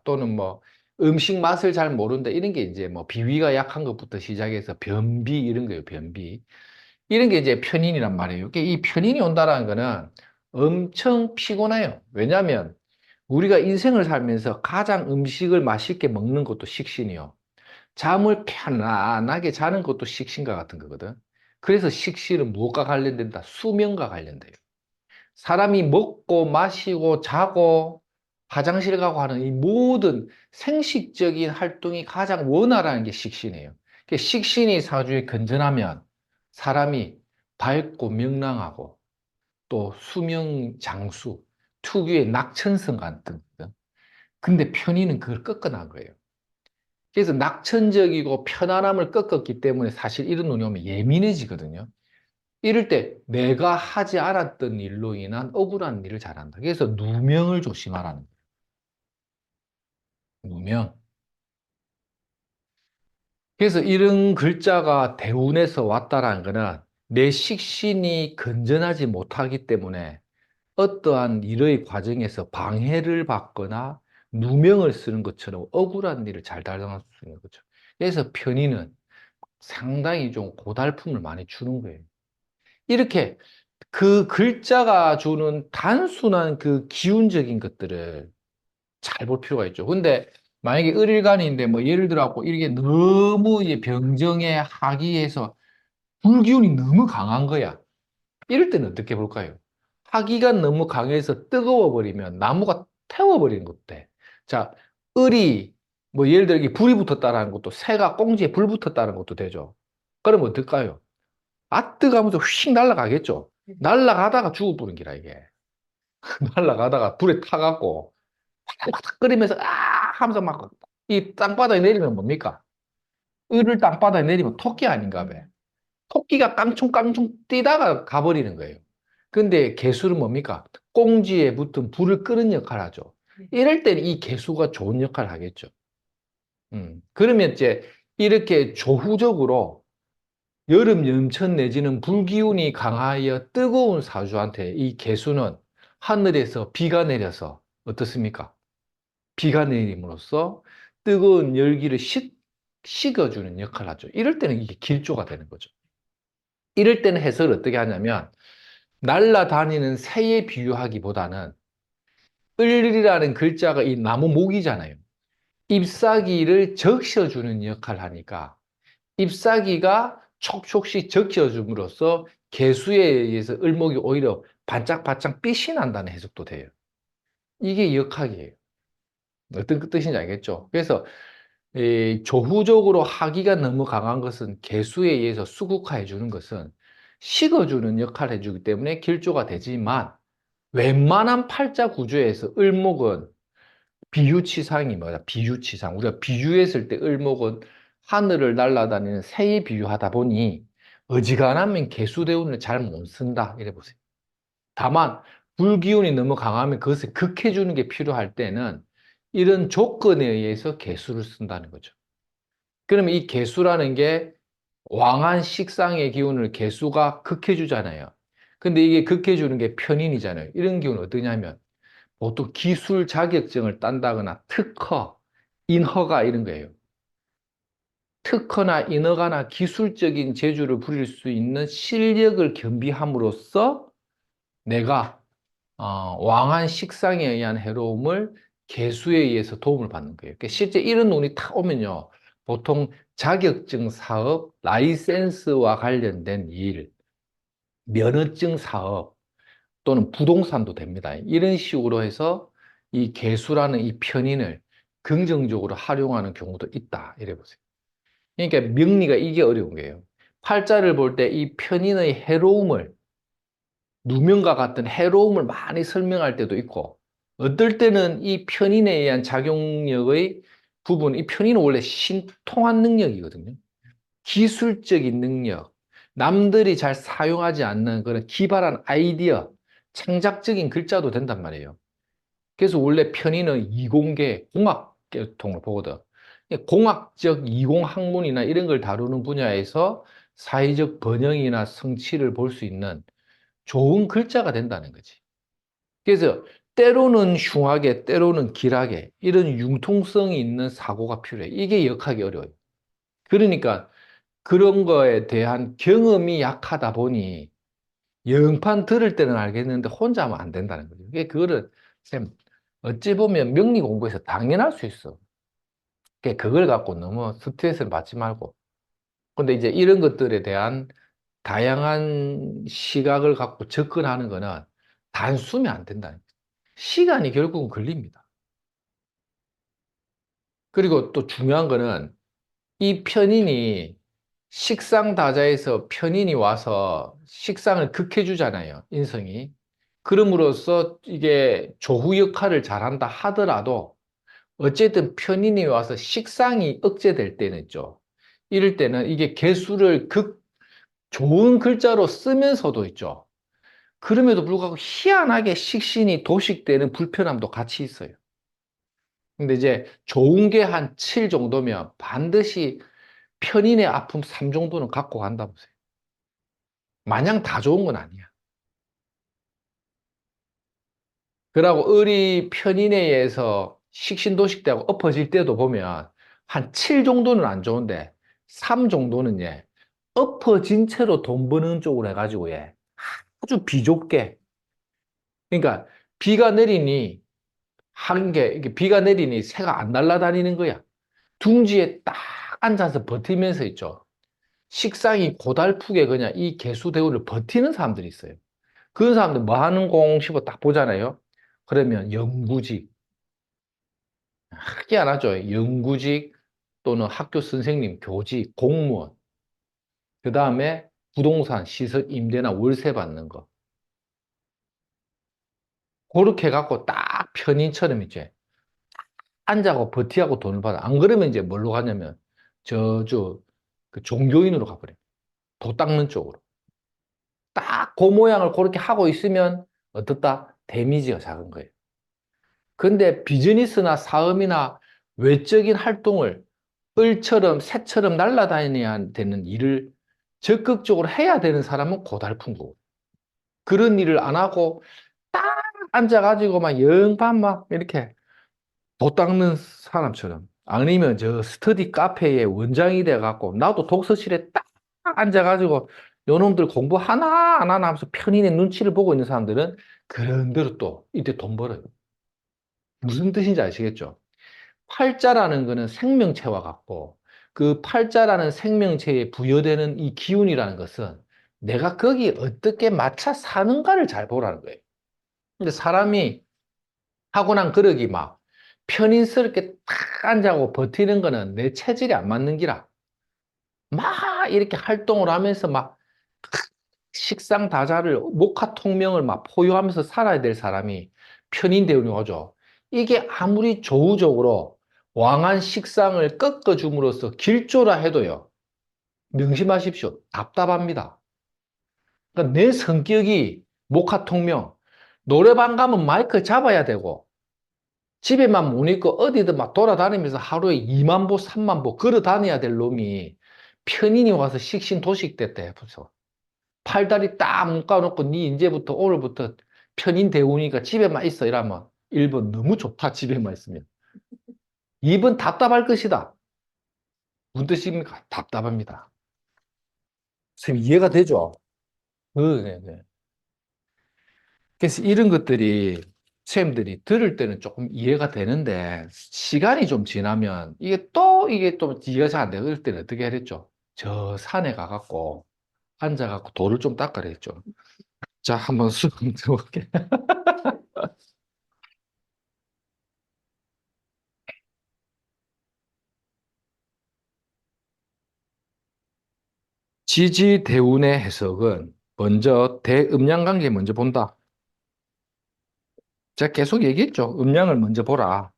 또는 뭐 음식 맛을 잘 모른다 이런 게 이제 뭐 비위가 약한 것부터 시작해서 변비 이런 거예요. 변비 이런 게 이제 편인이란 말이에요. 그러니까 이 편인이 온다라는 거는 엄청 피곤해요. 왜냐하면 우리가 인생을 살면서 가장 음식을 맛있게 먹는 것도 식신이요. 잠을 편안하게 자는 것도 식신과 같은 거거든. 그래서 식신은 무엇과 관련된다? 수면과 관련돼요. 사람이 먹고 마시고 자고 화장실 가고 하는 이 모든 생식적인 활동이 가장 원활한 게 식신이에요. 식신이 사주에 건전하면 사람이 밝고 명랑하고 또 수명 장수, 특유의 낙천성 같은 거. 근데 편의는 그걸 꺾어난 거예요. 그래서 낙천적이고 편안함을 꺾었기 때문에 사실 이런 눈이 오면 예민해지거든요. 이럴 때 내가 하지 않았던 일로 인한 억울한 일을 잘한다. 그래서 누명을 조심하라는 거예요. 누명. 그래서 이런 글자가 대운에서 왔다라는 거는 내 식신이 건전하지 못하기 때문에 어떠한 일의 과정에서 방해를 받거나 누명을 쓰는 것처럼 억울한 일을 잘 달성할 수 있는 거죠. 그래서 편의는 상당히 좀 고달픔을 많이 주는 거예요. 이렇게 그 글자가 주는 단순한 그 기운적인 것들을 잘 볼 필요가 있죠. 근데 만약에 을일간인데 뭐 예를 들어갖고 이게 너무 이제 병정에 하기에서 불기운이 너무 강한 거야. 이럴 때는 어떻게 볼까요? 하기가 너무 강해서 뜨거워 버리면 나무가 태워버리는 것도 돼. 자, 을이 뭐 예를 들어 이게 불이 붙었다라는 것도 새가 꽁지에 불 붙었다는 것도 되죠. 그럼 어떨까요? 아 뜨가면서 휙 날아가겠죠. 날아가다가 죽어버린 기라 이게. 날아가다가 불에 타갖고 탁탁 끓이면서 아 하면서 막 이 땅바닥에 내리면 뭡니까? 을을 땅바닥에 내리면 토끼 아닌가 봐. 토끼가 깡총깡총 뛰다가 가버리는 거예요. 근데 개수는 뭡니까? 꽁지에 붙은 불을 끄는 역할을 하죠. 이럴 때는 이 개수가 좋은 역할을 하겠죠. 그러면 이제 이렇게 조후적으로 여름 연천 내지는 불기운이 강하여 뜨거운 사주한테 이 개수는 하늘에서 비가 내려서 어떻습니까? 비가 내림으로써 뜨거운 열기를 식어주는 역할을 하죠. 이럴 때는 이게 길조가 되는 거죠. 이럴 때는 해석을 어떻게 하냐면 날아다니는 새에 비유하기보다는 을이라는 글자가 이 나무 목이잖아요. 잎사귀를 적셔주는 역할을 하니까 잎사귀가 촉촉씩 적셔줌으로써 개수에 의해서 을목이 오히려 반짝반짝 빛이 난다는 해석도 돼요. 이게 역학이에요. 어떤 뜻인지 알겠죠? 그래서 이 조후적으로 하기가 너무 강한 것은 개수에 의해서 수국화해 주는 것은 식어주는 역할을 해주기 때문에 길조가 되지만 웬만한 팔자 구조에서 을목은 비유치상이 뭐야? 비유치상. 우리가 비유했을 때 을목은 하늘을 날아다니는 새에 비유하다 보니 어지간하면 개수대운을 잘 못 쓴다. 이래 보세요. 다만 불기운이 너무 강하면 그것을 극해주는 게 필요할 때는 이런 조건에 의해서 개수를 쓴다는 거죠. 그러면 이 개수라는 게 왕한 식상의 기운을 개수가 극해주잖아요. 근데 이게 극해주는 게 편인이잖아요. 이런 기운은 어떠냐면 보통 기술 자격증을 딴다거나 특허, 인허가 이런 거예요. 특허나 인허가나 기술적인 재주를 부릴 수 있는 실력을 겸비함으로써 내가 왕한 식상에 의한 해로움을 개수에 의해서 도움을 받는 거예요. 그러니까 실제 이런 운이 탁 오면요. 보통 자격증 사업, 라이센스와 관련된 일, 면허증 사업 또는 부동산도 됩니다. 이런 식으로 해서 이 개수라는 이 편인을 긍정적으로 활용하는 경우도 있다. 이래 보세요. 그러니까 명리가 이게 어려운 거예요. 팔자를 볼 때 이 편인의 해로움을 누명과 같은 해로움을 많이 설명할 때도 있고 어떨 때는 이 편인에 의한 작용력의 부분, 이 편인은 원래 신통한 능력이거든요. 기술적인 능력, 남들이 잘 사용하지 않는 그런 기발한 아이디어, 창작적인 글자도 된단 말이에요. 그래서 원래 편의는 이공계, 공학 계통을 보거든. 공학적 이공학문이나 이런 걸 다루는 분야에서 사회적 번영이나 성취를 볼 수 있는 좋은 글자가 된다는 거지. 그래서 때로는 흉하게, 때로는 길하게 이런 융통성이 있는 사고가 필요해. 이게 역하기 어려워요. 그러니까 그런 거에 대한 경험이 약하다 보니 영판 들을 때는 알겠는데 혼자 하면 안 된다는 거죠. 그거를 쌤 어찌 보면 명리 공부에서 당연할 수 있어. 그걸 갖고 너무 스트레스를 받지 말고. 근데 이제 이런 것들에 대한 다양한 시각을 갖고 접근하는 거는 단숨에 안 된다는 거죠. 시간이 결국은 걸립니다. 그리고 또 중요한 거는 이 편인이 식상다자에서 편인이 와서 식상을 극해 주잖아요, 인성이. 그럼으로써 이게 조후 역할을 잘한다 하더라도 어쨌든 편인이 와서 식상이 억제될 때는 있죠. 이럴 때는 이게 개수를 좋은 글자로 쓰면서도 있죠. 그럼에도 불구하고 희한하게 식신이 도식되는 불편함도 같이 있어요. 근데 이제 좋은 게 한 7 정도면 반드시 편인의 아픔 3 정도는 갖고 간다 보세요. 마냥 다 좋은 건 아니야. 그러고 을이 편인에 의해서 식신도식되고 엎어질 때도 보면 한 7 정도는 안 좋은데 3 정도는 예, 엎어진 채로 돈 버는 쪽으로 해가지고 예, 아주 비좁게. 그러니까 비가 내리니 이게 비가 내리니 새가 안 날아다니는 거야. 둥지에 딱 앉아서 버티면서 있죠. 식상이 고달프게 그냥 이 개수대우를 버티는 사람들이 있어요. 그런 사람들 뭐 하는 공 싶어 딱 보잖아요. 그러면 영구직, 희한하죠. 영구직 또는 학교 선생님, 교직, 공무원, 그 다음에 부동산, 시설, 임대나 월세 받는 거. 그렇게 해갖고 딱 편인처럼 이제 앉아고 버티하고 돈을 받아. 안 그러면 이제 뭘로 가냐면 그 종교인으로 가버려요. 도 닦는 쪽으로. 딱 그 모양을 그렇게 하고 있으면 어떻다? 데미지가 작은 거예요. 근데 비즈니스나 사업이나 외적인 활동을 을처럼 새처럼 날아다녀야 되는 일을 적극적으로 해야 되는 사람은 고달픈 거고. 그런 일을 안 하고 딱 앉아가지고 막 영반 막 이렇게 도 닦는 사람처럼. 아니면 저 스터디 카페의 원장이 돼갖고 나도 독서실에 딱 앉아가지고 요놈들 공부 하나 안 하나 하면서 편인의 눈치를 보고 있는 사람들은 그런 대로 또 이때 돈 벌어요. 무슨 뜻인지 아시겠죠? 팔자라는 거는 생명체와 같고 그 팔자라는 생명체에 부여되는 이 기운이라는 것은 내가 거기에 어떻게 맞춰 사는가를 잘 보라는 거예요. 근데 사람이 하고 난 그러기 막 편인스럽게 탁 앉아고 버티는 거는 내 체질이 안 맞는 기라. 막 이렇게 활동을 하면서 막 식상다자를 목화통명을 막 포효하면서 살아야 될 사람이 편인대운이 오죠. 이게 아무리 조우적으로 왕한 식상을 꺾어줌으로써 길조라 해도요. 명심하십시오. 답답합니다. 그러니까 내 성격이 목화통명, 노래방 가면 마이크 잡아야 되고 집에만 못 있고 어디든 막 돌아다니면서 하루에 2만 보, 3만 보 걸어 다녀야 될 놈이 편인이 와서 식신도식됐다 해보죠. 팔다리 딱 묶어놓고 니 이제부터 오늘부터 편인 대우니까 집에만 있어 이러면 1번 너무 좋다 집에만 있으면 2번 답답할 것이다. 무슨 뜻입니까? 답답합니다. 선생님 이해가 되죠? 네, 네. 그래서 이런 것들이 선생님들이 들을 때는 조금 이해가 되는데 시간이 좀 지나면 이게 또 이해가 잘 안 되고 그럴 때는 어떻게 해야겠죠? 저 산에 가갖고 앉아갖고 돌을 좀 닦아야 겠죠. 자, 한번 수업 들어볼게. 지지대운의 해석은 먼저 대음양관계 먼저 본다. 제가 계속 얘기했죠. 음양을 먼저 보라.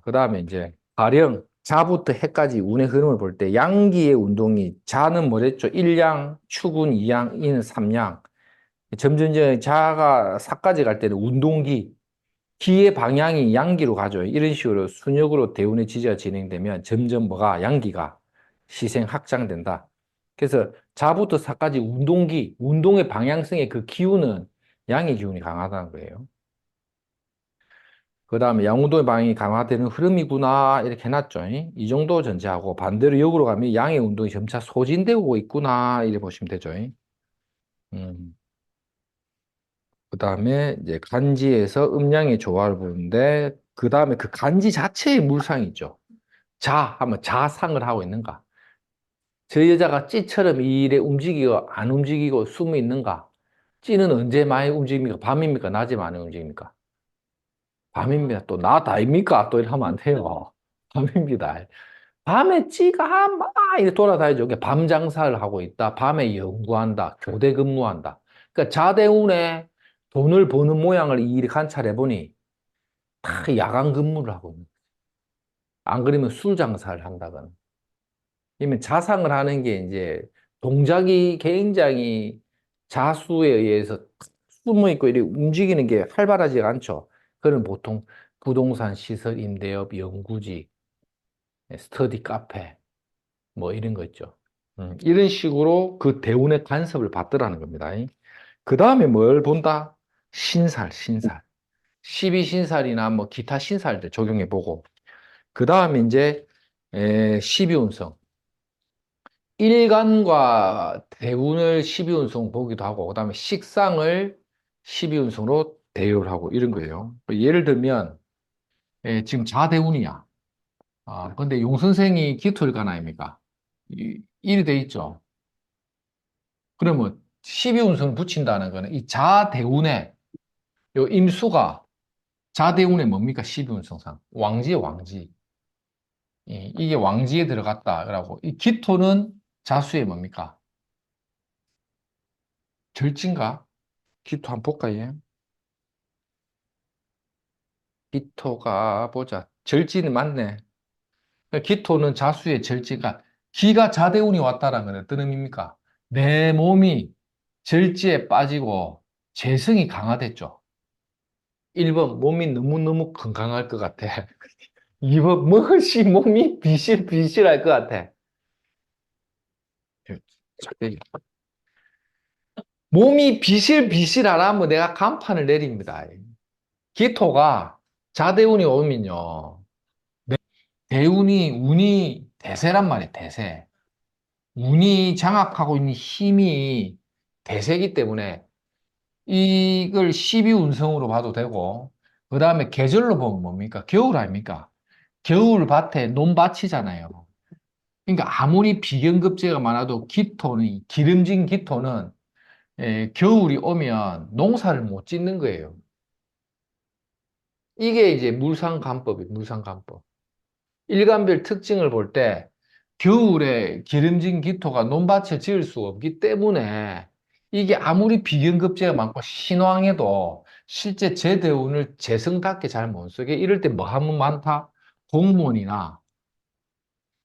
그 다음에 이제 가령 자부터 해까지 운의 흐름을 볼 때 양기의 운동이 자는 뭐랬죠? 일양, 축은 이양, 이는 삼양. 점점 이제 자가 사까지 갈 때는 운동기, 기의 방향이 양기로 가죠. 이런 식으로 순역으로 대운의 지지가 진행되면 점점 뭐가 양기가 시생 확장된다. 그래서 자부터 사까지 운동기, 운동의 방향성의 그 기운은 양의 기운이 강하다는 거예요. 그 다음에 양운동의 방향이 강화되는 흐름이구나 이렇게 해놨죠. 이 정도 전제하고 반대로 역으로 가면 양의 운동이 점차 소진되고 있구나 이렇게 보시면 되죠. 음. 그 다음에 이제 간지에서 음양의 조화를 보는데 그 다음에 그 간지 자체의 물상이 있죠. 자 하면 자상을 하고 있는가? 저 여자가 찌처럼 이 일에 움직이고 안 움직이고 숨어 있는가? 찌는 언제 많이 움직입니까? 밤입니까? 낮에 많이 움직입니까? 밤입니다. 또 낮 아닙니까? 또 이렇게 하면 안 돼요. 밤입니다. 밤에 찌가 막 이렇게 돌아다니죠. 그러니까 밤 장사를 하고 있다. 밤에 연구한다. 교대 근무한다. 그러니까 자대운에 돈을 버는 모양을 이 일이 관찰해 보니 다 야간 근무를 하고 있는 거예요. 안 그러면 술 장사를 한다거나. 아니면 자상을 하는 게 이제 동작이 굉장히 자수에 의해서 숨어 있고 이렇게 움직이는 게 활발하지가 않죠. 그런 보통 부동산 시설 임대업 연구지, 스터디 카페 뭐 이런 거 있죠. 이런 식으로 그 대운의 간섭을 받더라는 겁니다. 그 다음에 뭘 본다? 신살, 신살. 12신살이나 뭐 기타 신살들 적용해 보고 그 다음에 이제 12운성. 일간과 대운을 12운성 보기도 하고, 그 다음에 식상을 12운성으로 대여를 하고, 이런 거예요. 예를 들면, 지금 자대운이야. 근데 용 선생이 기토일간 아닙니까? 일이 돼 있죠. 그러면 12운성을 붙인다는 거는 이 자대운에, 요 임수가 자대운에 뭡니까? 12운성상. 왕지에 왕지. 이게 왕지에 들어갔다. 그러고, 이 기토는 자수에 뭡니까? 절진가? 기토 한번 볼까요? 기토가 보자. 절지는 맞네. 기토는 자수의 절지가 기가 자대운이 왔다는 건 어떤 의미입니까? 내 몸이 절지에 빠지고 재성이 강화됐죠. 1번 몸이 너무너무 건강할 것 같아. 2번 무엇이 몸이 비실비실할 것 같아. 잠깐만요. 몸이 비실비실하라면 내가 간판을 내립니다. 기토가 자대운이 오면요. 대운이 운이 대세란 말이에요. 대세. 운이 장악하고 있는 힘이 대세기 때문에 이걸 12운성으로 봐도 되고 그 다음에 계절로 보면 뭡니까? 겨울 아닙니까? 겨울 밭에 논밭이잖아요. 그러니까 아무리 비경급제가 많아도 기토는 기름진 기토는 겨울이 오면 농사를 못 짓는 거예요. 이게 이제 물상관법이에요. 물상관법. 일간별 특징을 볼 때 겨울에 기름진 기토가 논밭에 지을 수 없기 때문에 이게 아무리 비경급제가 많고 신왕해도 실제 제대운을 재성답게 잘 못 쓰게 이럴 때 뭐 하면 많다? 공무원이나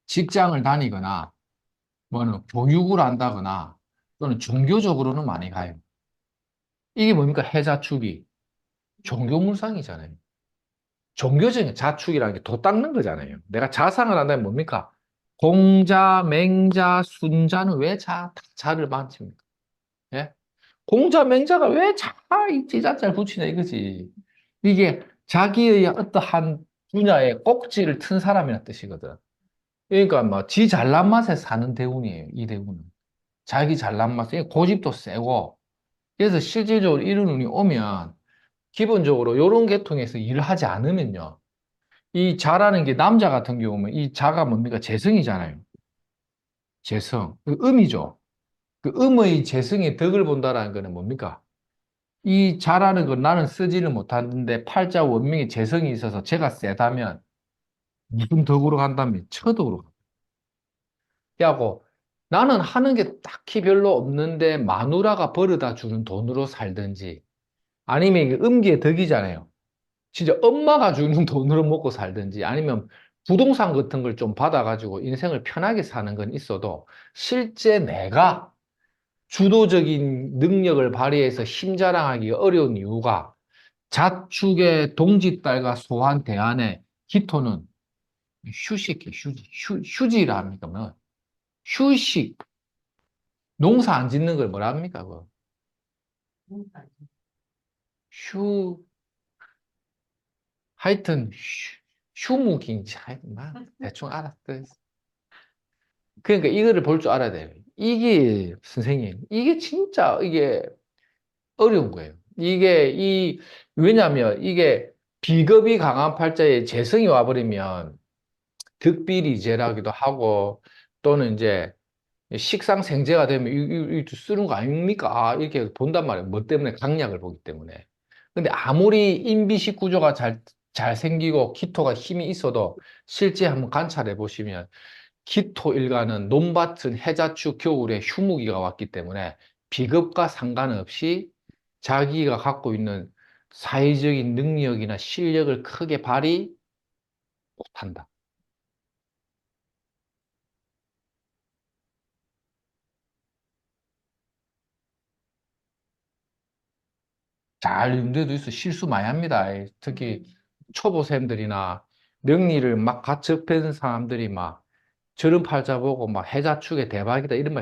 직장을 다니거나 뭐는 교육을 한다거나 또는 종교적으로는 많이 가요. 이게 뭡니까? 해자축이 종교물상이잖아요. 종교적인 자축이라는 게 도 닦는 거잖아요. 내가 자상을 한다면 뭡니까? 공자, 맹자, 순자는 왜 자를 만집니까? 예? 공자, 맹자가 왜 이 지자자를 붙이냐 이거지. 이게 자기의 어떠한 분야에 꼭지를 튼 사람이라는 뜻이거든. 그러니까 뭐 지 잘난 맛에 사는 대운이에요. 이 대운은. 자기 잘난 맛에 고집도 세고 그래서 실질적으로 이런 운이 오면 기본적으로 이런 계통에서 일을 하지 않으면요. 이 자라는 게 남자 같은 경우는 이 자가 뭡니까? 재성이잖아요. 재성. 그 음이죠. 그 음의 재성의 덕을 본다라는 거는 뭡니까? 이 자라는 건 나는 쓰지를 못하는데 팔자 원명의 재성이 있어서 제가 세다면 무슨 덕으로 간다면 처덕으로 야고 나는 하는 게 딱히 별로 없는데 마누라가 벌어다 주는 돈으로 살든지 아니면 이게 음기의 덕이잖아요. 진짜 엄마가 주는 돈으로 먹고 살든지 아니면 부동산 같은 걸 좀 받아가지고 인생을 편하게 사는 건 있어도 실제 내가 주도적인 능력을 발휘해서 힘 자랑하기 어려운 이유가 자축의 동짓달과 소환 대안의 기토는 휴식이 휴지라 합니까? 뭐 휴식, 농사 안 짓는 걸 뭐라 합니까? 그거? 휴, 하여튼 휴무긴지 하여튼 막 대충 알았어. 그러니까 이거를 볼 줄 알아야 돼요. 이게 선생님, 이게 진짜 이게 어려운 거예요. 왜냐하면 이게 비겁이 강한 팔자에 재성이 와버리면 득비리재라기도 하고 또는 이제 식상생재가 되면 이 쓰는 거 아닙니까? 이렇게 본단 말이에요. 뭐 때문에? 강약을 보기 때문에. 근데 아무리 인비식 구조가 잘 생기고 기토가 힘이 있어도 실제 한번 관찰해 보시면 기토 일가는 논밭은 해자축 겨울에 휴무기가 왔기 때문에 비겁과 상관없이 자기가 갖고 있는 사회적인 능력이나 실력을 크게 발휘 못한다. 잘 윤대도 있어 실수 많이 합니다. 특히 초보생들이나 명리를 막 갓 접한 사람들이 막 저런 팔자 보고 막 해자축의 대박이다 이런 말